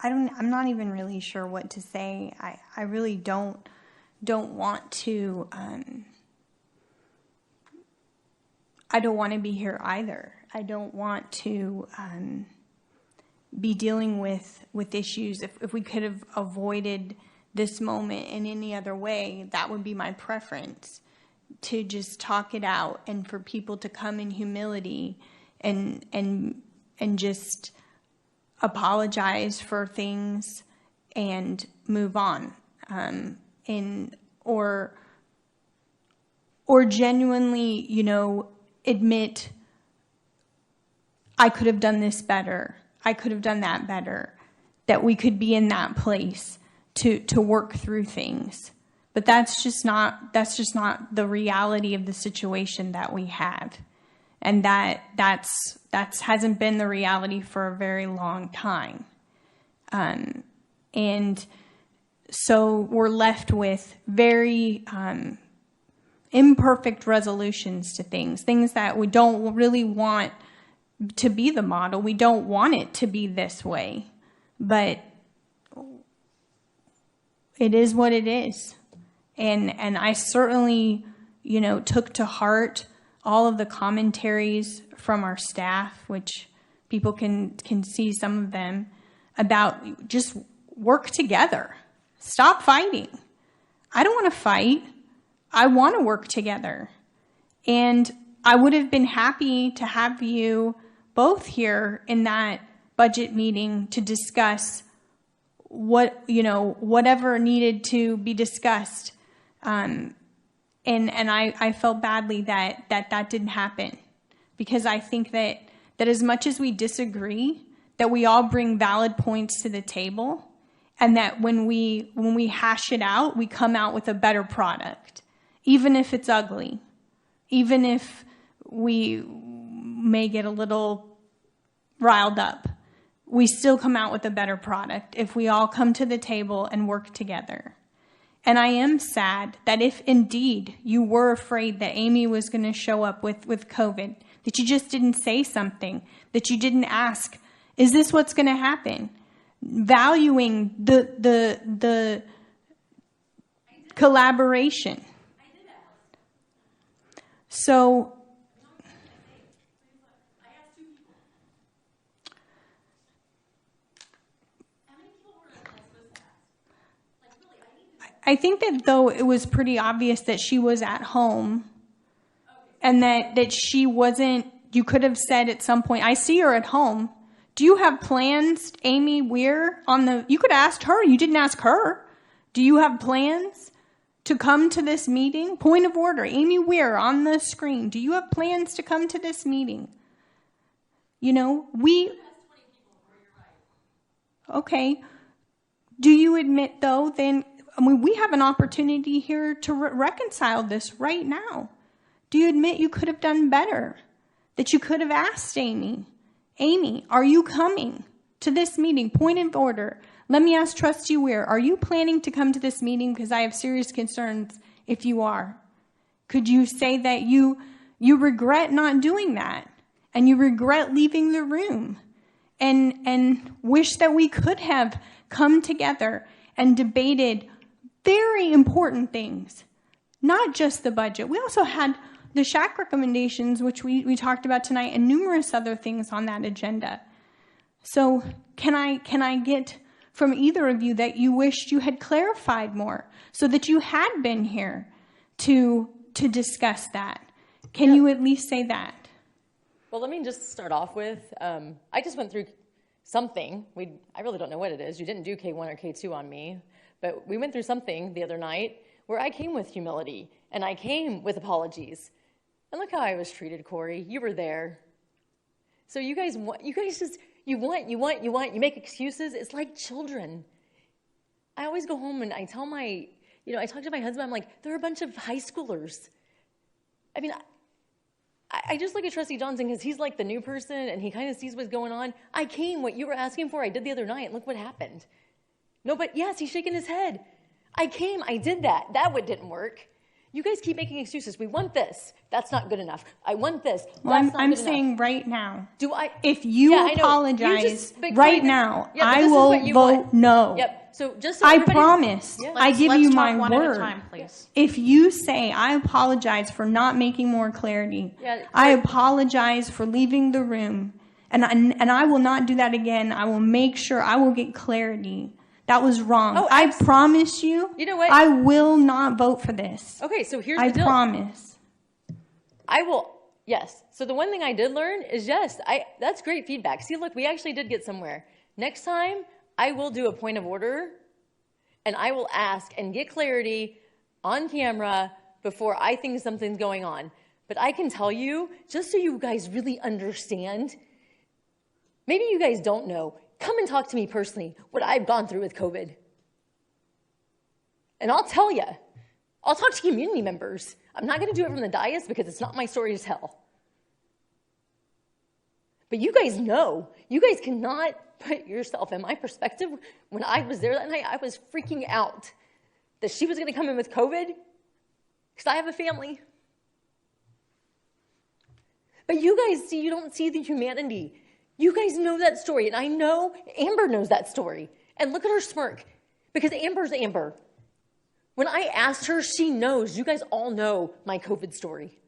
I'm not even really sure what to say. I really don't want to, I don't want to be here either. I don't want to be dealing with issues. If we could have avoided this moment in any other way, that would be my preference, to just talk it out and for people to come in humility and just apologize for things and move on, or genuinely, admit, I could have done this better, I could have done that better, that we could be in that place to work through things. But that's just not the reality of the situation that we have. And that's hasn't been the reality for a very long time. And so we're left with very imperfect resolutions to things that we don't really want to be the model. We don't want it to be this way, but it is what it is. And I certainly, took to heart all of the commentaries from our staff, which people can see some of them, about just work together. Stop fighting. I don't want to fight. I want to work together. And I would have been happy to have you both here in that budget meeting to discuss whatever needed to be discussed. And I felt badly that didn't happen, because I think that as much as we disagree, that we all bring valid points to the table, and that when we hash it out, we come out with a better product, even if it's ugly, even if we may get a little riled up. We still come out with a better product if we all come to the table and work together. And I am sad that if indeed you were afraid that Amy was going to show up with COVID, that you just didn't say something, that you didn't ask, is this what's going to happen? Valuing the collaboration. So I think that though it was pretty obvious that she was at home, and that she wasn't, you could have said at some point, I see her at home. Do you have plans, Amy Weir, you could have asked her, you didn't ask her. Do you have plans to come to this meeting? Point of order, Amy Weir on the screen. Do you have plans to come to this meeting? Okay. Do you admit though, then, we have an opportunity here to reconcile this right now. Do you admit you could have done better? That you could have asked Amy, are you coming to this meeting? Point of order. Let me ask Trustee Weir, are you planning to come to this meeting? Because I have serious concerns if you are. Could you say that you regret not doing that, and you regret leaving the room, and wish that we could have come together and debated very important things, not just the budget. We also had the SHAC recommendations, which we talked about tonight, and numerous other things on that agenda. So can I get from either of you that you wished you had clarified more, so that you had been here to discuss that? Can you at least say that? Well, let me just start off with, I just went through something. I really don't know what it is. You didn't do K1 or K2 on me. But we went through something the other night where I came with humility, and I came with apologies. And look how I was treated, Corey. You were there. So you guys just, you make excuses. It's like children. I always go home and I tell I talk to my husband, I'm like, they're a bunch of high schoolers. I mean, I just look at Trustee Johnson because he's like the new person and he kind of sees what's going on. I came, what you were asking for, I did the other night, and look what happened. No, but yes, he's shaking his head. I came, I did that. That one didn't work. You guys keep making excuses. We want this. That's not good enough. I want this. Well, That's not I'm good enough. saying right now. Do I? If you Yeah, I know. apologize but right Kelly, now, yeah, but I this is will what you vote want. no. Yep. So just so I everybody- promise. Yeah. I give you Let's my talk one word. at a time, please. If you say, I apologize for not making more clarity, Yeah, I right. apologize for leaving the room, and I will not do that again. I will make sure I will get clarity. That was wrong. Oh, I promise you, You know what? I will not vote for this. Okay, so here's I the deal. promise. I will. Yes. So the one thing I did learn is that's great feedback. See, look, we actually did get somewhere. Next time, I will do a point of order, and I will ask and get clarity on camera before I think something's going on. But I can tell you, just so you guys really understand, maybe you guys don't know, come and talk to me personally what I've gone through with COVID. And I'll tell you. I'll talk to community members. I'm not going to do it from the dais because it's not my story to tell. But you guys know. You guys cannot put yourself in my perspective. When I was there that night, I was freaking out that she was going to come in with COVID because I have a family. But you guys see, you don't see the humanity. You guys know that story, and I know Amber knows that story. And look at her smirk, because Amber's Amber. When I asked her, she knows. You guys all know my COVID story.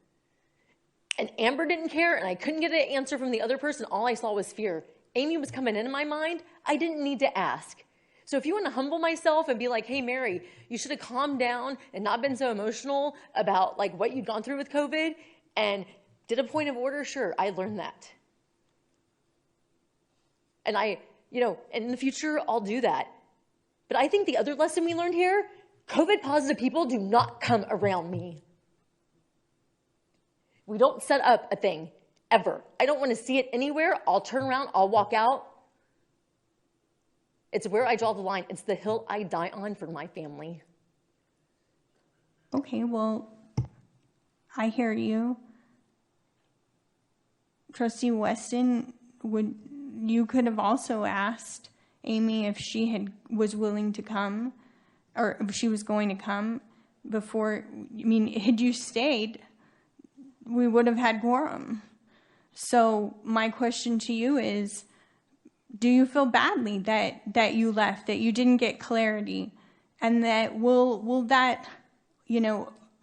And Amber didn't care, and I couldn't get an answer from the other person. All I saw was fear. Amy was coming in my mind. I didn't need to ask. So if you want to humble myself and be like, hey, Mary, you should have calmed down and not been so emotional about like what you'd gone through with COVID and did a point of order, sure, I learned that. And and in the future, I'll do that. But I think the other lesson we learned here, COVID positive people do not come around me. We don't set up a thing, ever. I don't want to see it anywhere. I'll turn around, I'll walk out. It's where I draw the line. It's the hill I die on for my family. Okay, well, I hear you. Trustee Weston, you could have also asked Amy if she was willing to come, or if she was going to come before. I mean, had you stayed, we would have had quorum. So my question to you is, do you feel badly that you left, that you didn't get clarity, and that will that,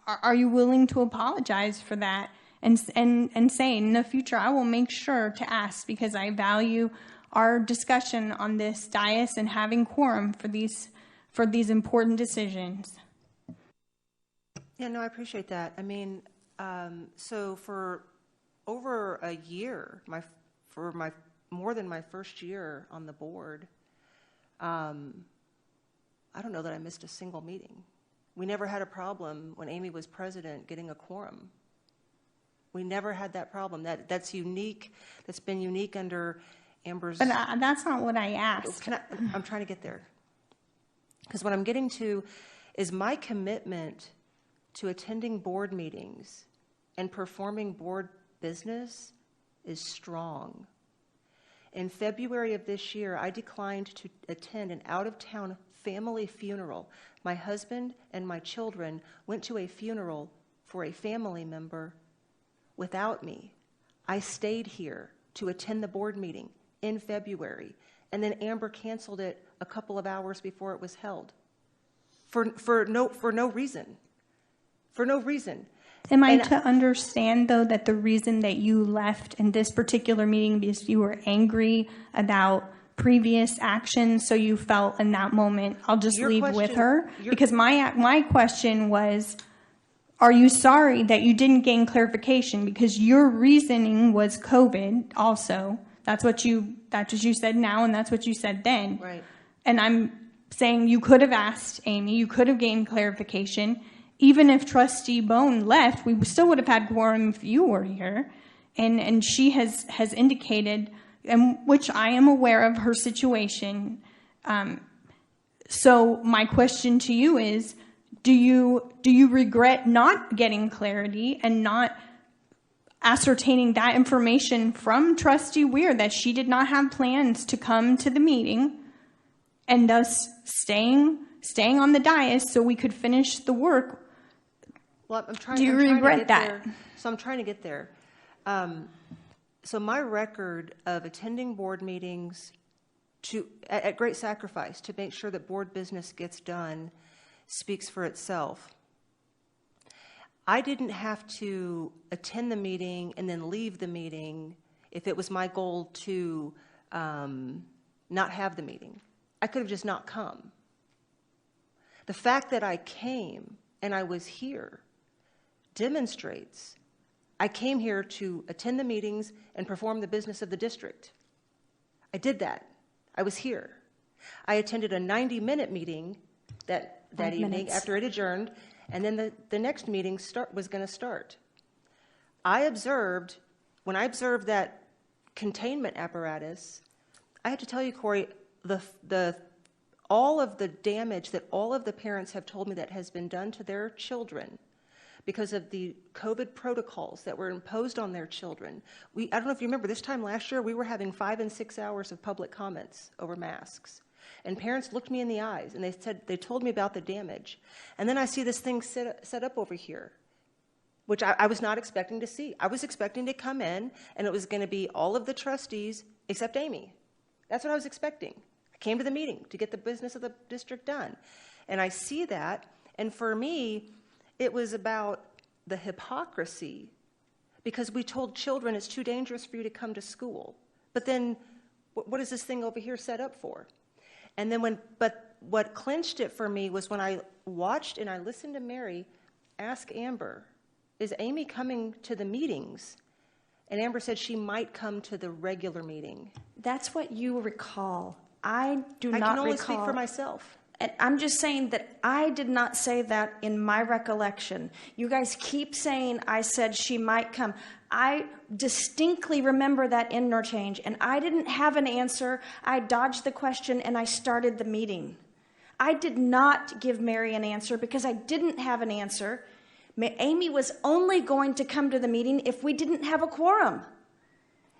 are you willing to apologize for that and say in the future, I will make sure to ask because I value our discussion on this dais and having quorum for these important decisions. Yeah, no, I appreciate that. I mean, so for over a year, more than my first year on the board, I don't know that I missed a single meeting. We never had a problem when Amy was president getting a quorum. We never had that problem. That's unique. That's been unique under Amber's. But that's not what I asked. I'm trying to get there. Because what I'm getting to is my commitment to attending board meetings and performing board business is strong. In February of this year, I declined to attend an out-of-town family funeral. My husband and my children went to a funeral for a family member without me. I stayed here to attend the board meeting in February, and then Amber canceled it a couple of hours before it was held for no reason. For no reason. Am I to understand, though, that the reason that you left in this particular meeting because you were angry about previous actions, so you felt in that moment, I'll just leave with her? Because my question was, are you sorry that you didn't gain clarification? Because your reasoning was COVID also. That's what you said now, and that's what you said then. Right. And I'm saying you could have asked Amy, you could have gained clarification. Even if Trustee Bone left, we still would have had quorum if you were here. And she has indicated, and which I am aware of her situation. So my question to you is, do you regret not getting clarity and not ascertaining that information from Trustee Weir that she did not have plans to come to the meeting and thus staying on the dais so we could finish the work Well, I'm trying. Do you I'm trying to regret get that? there. So I'm trying to get there. So my record of attending board meetings at great sacrifice to make sure that board business gets done speaks for itself. I didn't have to attend the meeting and then leave the meeting if it was my goal to not have the meeting. I could have just not come. The fact that I came and I was here demonstrates I came here to attend the meetings and perform the business of the district. I did that. I was here. I attended a 90-minute meeting that evening after it adjourned, and then the next meeting was going to start. When I observed that containment apparatus, I have to tell you, Corey, all of the damage that all of the parents have told me that has been done to their children because of the COVID protocols that were imposed on their children. I don't know if you remember, this time last year, we were having 5 and 6 hours of public comments over masks. And parents looked me in the eyes, and they told me about the damage. And then I see this thing set up over here, which I was not expecting to see. I was expecting to come in, and it was going to be all of the trustees except Amy. That's what I was expecting. I came to the meeting to get the business of the district done. And I see that, and for me, it was about the hypocrisy, because we told children it's too dangerous for you to come to school. But then, what is this thing over here set up for? And then but what clinched it for me was when I watched and I listened to Mary ask Amber, is Amy coming to the meetings? And Amber said she might come to the regular meeting. That's what you recall. I do not recall. I can only speak for myself. And I'm just saying that I did not say that in my recollection. You guys keep saying I said she might come. I distinctly remember that interchange, and I didn't have an answer. I dodged the question, and I started the meeting. I did not give Mary an answer because I didn't have an answer. Amy was only going to come to the meeting if we didn't have a quorum.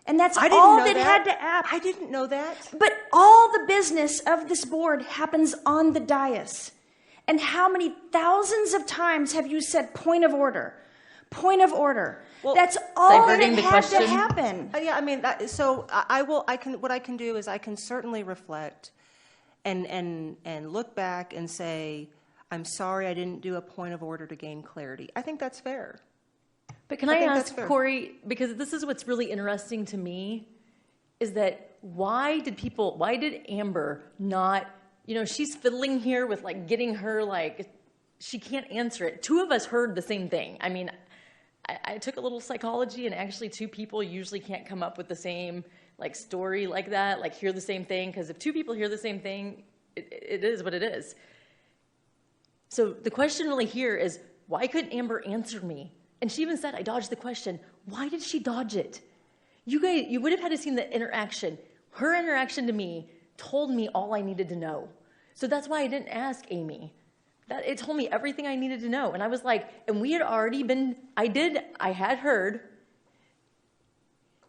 And that's all that had to happen. I didn't know that. But all the business of this board happens on the dais. And how many thousands of times have you said point of order? Point of order. Well, that's all that had to happen. Yeah, I mean, what I can do is I can certainly reflect and look back and say, I'm sorry I didn't do a point of order to gain clarity. I think that's fair. But can I ask, Corey, because this is what's really interesting to me, is that why did Amber not, she's fiddling here with like getting her, like, she can't answer it. 2 of us heard the same thing. I mean, I took a little psychology, and actually 2 people usually can't come up with the same like story like that, like hear the same thing, because if 2 people hear the same thing, it is what it is. So the question really here is, why couldn't Amber answer me? And she even said, I dodged the question. Why did she dodge it? You would have had to seen the interaction. Her interaction to me told me all I needed to know. So that's why I didn't ask Amy. It told me everything I needed to know. And I was like, and we had already been, I had heard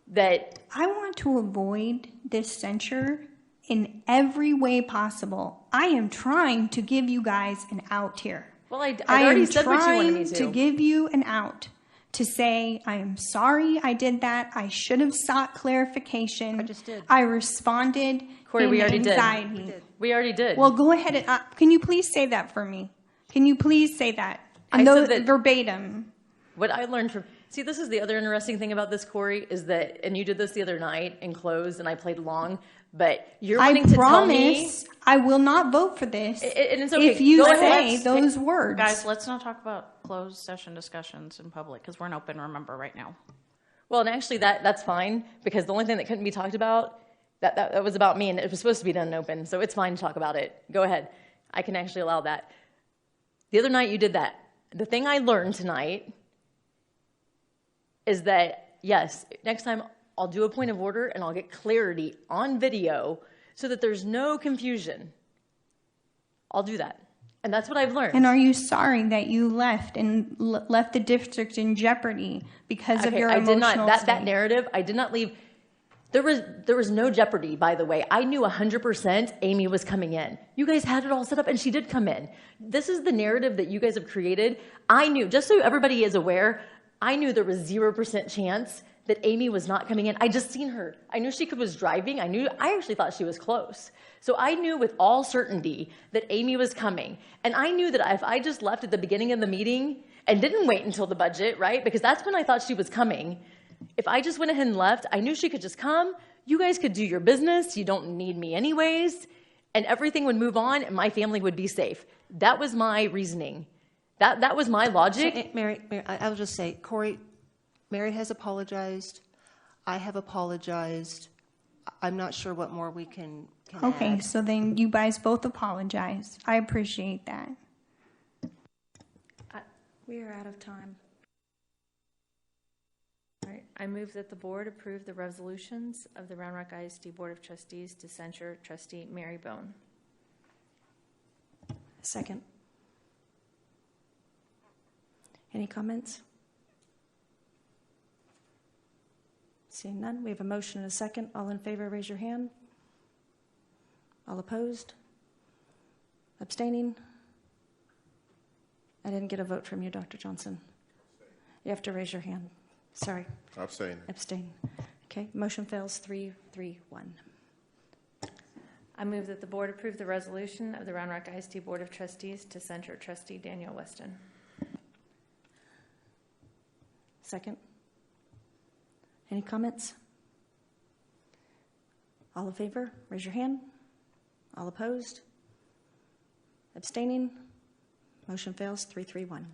that. I want to avoid this censure in every way possible. I am trying to give you guys an out here. Well, I already said what you wanted me to. To give you an out, to say, I am sorry I did that. I should have sought clarification. I just did. I responded Corey, we already anxiety. did. We already did. Well, go ahead. And, can you please say that for me? Can you please say that? I said that verbatim. What I learned from... See, this is the other interesting thing about this, Corey, is that, and you did this the other night in closed, and I played along, but you're wanting to tell me... I will not vote for this and it's okay. if you Go say ahead. those words. Guys, let's not talk about closed session discussions in public, because we're in open, remember, right now. Well, and actually that's fine, because the only thing that couldn't be talked about, that was about me, and it was supposed to be done in open, so it's fine to talk about it. Go ahead. I can actually allow that. The other night you did that. The thing I learned tonight is that, yes, next time I'll do a point of order and I'll get clarity on video so that there's no confusion. I'll do that. And that's what I've learned. And are you sorry that you left and left the district in jeopardy because of your emotional I did not. state? That narrative, I did not leave. There was no jeopardy, by the way. I knew 100% Amy was coming in. You guys had it all set up, and she did come in. This is the narrative that you guys have created. I knew, just so everybody is aware, I knew there was 0% chance that Amy was not coming in. I just seen her. I knew she was driving. I actually thought she was close. So I knew with all certainty that Amy was coming. And I knew that if I just left at the beginning of the meeting and didn't wait until the budget, right? Because that's when I thought she was coming. If I just went ahead and left, I knew she could just come. You guys could do your business. You don't need me anyways. And everything would move on and my family would be safe. That was my reasoning. That was my logic. Mary, I'll just say, Corey, Mary has apologized. I have apologized. I'm not sure what more we can Okay, add. so then you guys both apologize. I appreciate that. We are out of time. All right, I move that the board approve the resolutions of the Round Rock ISD Board of Trustees to censure trustee Mary Bone. Second. Any comments? Seeing none, we have a motion and a second. All in favor, raise your hand. All opposed? Abstaining? I didn't get a vote from you, Dr. Johnson. You have to raise your hand. Sorry. Abstain. Abstain. Okay, motion fails 3-1. I move that the board approve the resolution of the Round Rock ISD Board of Trustees to censure trustee Daniel Weston. Second. Any comments? All in favor, raise your hand. All opposed? Abstaining? Motion fails 3-1.